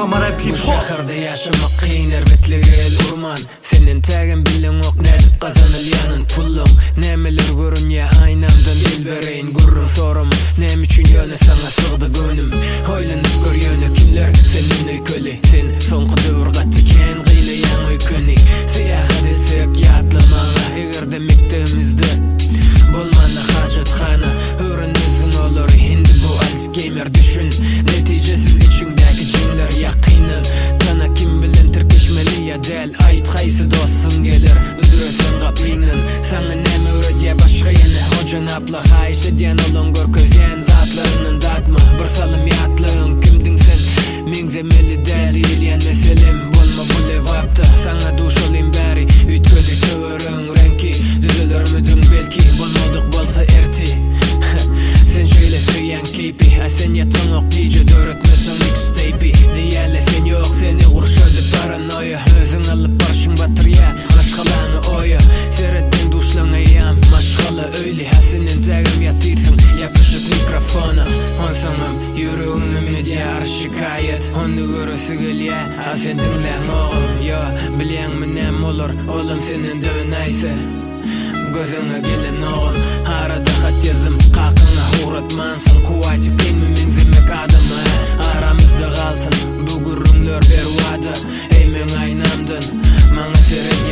Samara hip Bu hop. şahırda yaşamak kıyner betlegel urman. Senin tagin bilin ok nedip kazanılyanın pullun. Nemeler görün ya aynamdan dilbereyin gurrun sorum. Nem üçün yöne sana sığdı gönüm. Oylanıp gör yöne kimler senin öykölü. Sen sonqı dövür gattiken gıyla yan öykönü. Siyah edilsek yadlamağa eğer demektemizde bolmana hacetxana. Öğrendizin olur hindi bu Alzheimer düşün. Neticesiz içindeki cümler yakinen. Tana kim bilen tirkişmeli ya del. Ait kaysı dostsun gelir üdüresen kapinen. Sana neme öğretiye başka yine. Hocan apla hayiş ediyen olan gör közyen zatlarının datma. Bir salım yatlığın kimdin sen. Mingzemeli değil yen meselem. Bolma bu levapta sana duş olayım bari. Ütködü tövörün renki. Düzülür müdün belki. Bolmadık bolsa erti. Sen şöyle söyleyen keypi. Sen yatan ok diye dörtmüsün mixtape'i. Diyelle sen yok seni kurşödü paranoya. Özün alıp barşın batır ya maşkalanı oya. Seyrettin duşlan eyyam maşkala öyle. Senin tagim yatırsın yapışık mikrofona. Onsamam yüreğin ümidi ar şikayet. Onu görüsü gül ya sen dinlen oğlum. Ya bilen mi nem olur oğlum senin döneyse. Gözüne gelin oğlum. Arada hat yazım kalkına uğratmansın. Kuvacı kelmi mengzemek adamı. Aramızda kalsın bu gurrunlar bir vada. Ey men aynamdın. Mana seyret